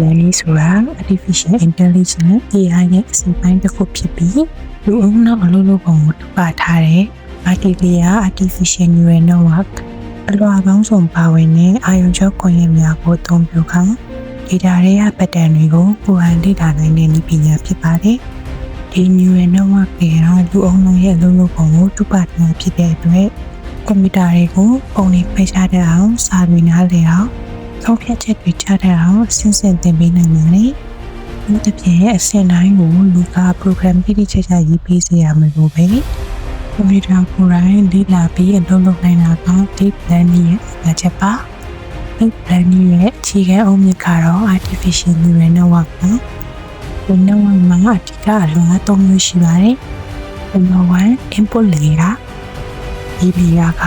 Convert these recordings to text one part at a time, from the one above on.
learning ဆိုတာ artificial intelligence AI ရဲ့အစိတ်ပိုင်းတစ်ခုဖြစ်ပြီးလူအုံနောက်အလုပ်လုပ်ပုံကိုပါထားတဲ့ multilayer artificial neural network အလွှာပေါင်းစုံပါဝင်တဲ့အာရုံကြောကွန်ရက်များကိုအသုံးပြုခါ data တွေက pattern တွေကိုကိုယ်တိုင်လေ့လာနိုင်တဲ့နည်းပညာဖြစ်ပါတယ်။ဒီ neural network တွေကလူအုံနောက်ရဲ့အလုပ်လုပ်ပုံကိုပါထားဖြစ်တဲ့အတွက်ကွန်ပျူတာတွေကိုပုံတွေဖိတ်ထားတဲ့အောင်စာတွေနားလည်အောင်ဆုံးဖြတ်ချက်တွေချတဲ့အောင်အစဉ်စဉ်သင်ပေးနိုင်ပါတယ်။ဒီတစ်ပြည့်အစဉ်တိုင်းကိုလူက program တိတိကျကျရေးပေးစေရမယ်လို့ပဲ။ကွန်ပျူတာကိုယ်တိုင်လေ့လာပြီးအလုပ်လုပ်နိုင်တာက deep learning ရဲ့အချက်ပါ။ deep learning ရဲ့အခြေခံအုတ်မြစ်ကတော့ artificial neural network ပါ။ဒီ network မှာအဓိကအလွှာ၃မျိုးရှိပါတယ်။ Number 1 input layer ဒီနေရာက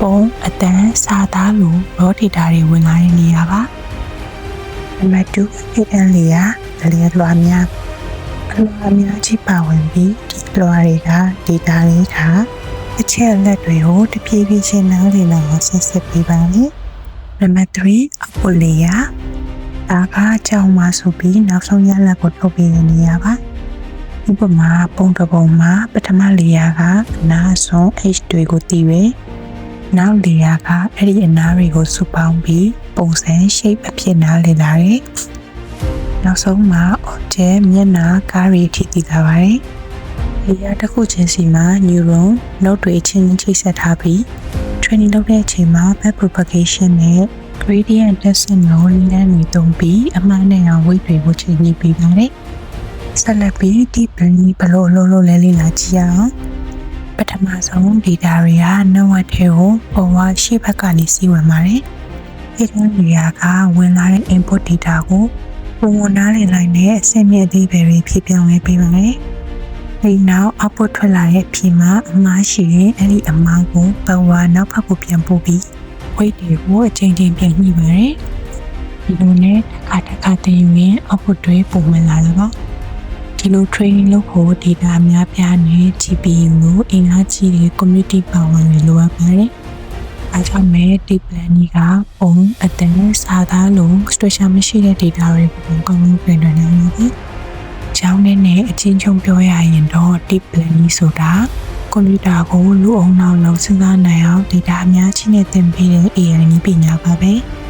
ပုံအတန်းစာသားလို raw data တွေဝင်လာတဲ့နေရာပါ Number 2 hidden layer လွှာများကြီးပါဝင်ပြီးဒီလွှာတွေက data တွေကအချက်အလက်တွေကိုတဖြည်းဖြည်းချင်းနားလည်နိုင်အောင်ဆက်ဆက်ပေးပါမယ် Number 3 output layer ဒါကအကြောင်းမှဆိုပြီးနောက်ဆုံးရလဒ်ကိုထုတ်ပေးတဲ့နေရာပါဥပမာပုံတစ်ပုံမှာပထမ layer ကအနားဆုံး H တွေကိုတည်ပဲနောက် layer ကအဲ့ဒီအနားတွေကိုစုပေါင်းပြီးပုံစံ shape အဖြစ်နားလည်လာတယ်နောက်ဆုံးမှာ object မျက်နှာကားတွေထိတည်လာပါတယ် layer တစ်ခုချင်းစီမှာ neuron node တွေအချင်းချင်းချိတ်ဆက်ထားပြီး training လုပ်တဲ့အချိန်မှာ backpropagation နဲ့ gradient descent ကိုနည်းလမ်းတွေသုံးပြီးအမှားနဲ့အောင် weight တွေကိုချိန်ညှိပေးပါတယ်ဆက်လက်ပြီး deep learning ဘယ်လိုလုပ်လို့လဲလေ့လာကြည့်ရအောင်ပထမဆုံး data တွေက network တွေကိုပုံဝရှေ့ဘက်ကနေစီးဝင်ပါတယ်။ hidden layer ကဝင်လာတဲ့ input data ကိုပုံနားလည်လိုက်တဲ့အဆင့်မြင့်အသေးပဲတွေဖြစ်ပြောင်းလဲပေးပါမယ်။ဒီနောက် output ထွက်လာတဲ့အဖြစ်မှာအမှားရှိရင်အဲ့ဒီအမှားကိုပုံနောက်ဘက်ကိုပြန်ပို့ပြီး weight တွေကိုအချိန်ချင်းပြန်ညှိပါတယ်။ဒီလိုနဲ့တစ်ခါတည်းယူရင် output တွေပုံမှန်လာတယ်ပေါ့။ဒီလို training လုပ်ဖို့ data အများပြားနဲ့ GPU ကိုအင်အားကြီးတဲ့ computing power တွေလိုအပ်ပါတယ်။အားကြောင့်မဲ့ deep learning ကပုံအတန်းစာသားလို structure မရှိတဲ့ data တွေကိုကောင်းကောင်းပြင်နိုင်တယ်။ကျောင်းနဲ့အချင်းချင်းပြောရရင်တော့ deep learning ဆိုတာကွန်ပျူတာကိုလူအုံနောက်လုံးစဉ်းစားနိုင်အောင် data အများကြီးနဲ့သင်ပေးတဲ့ AI နည်းပညာပါပဲ။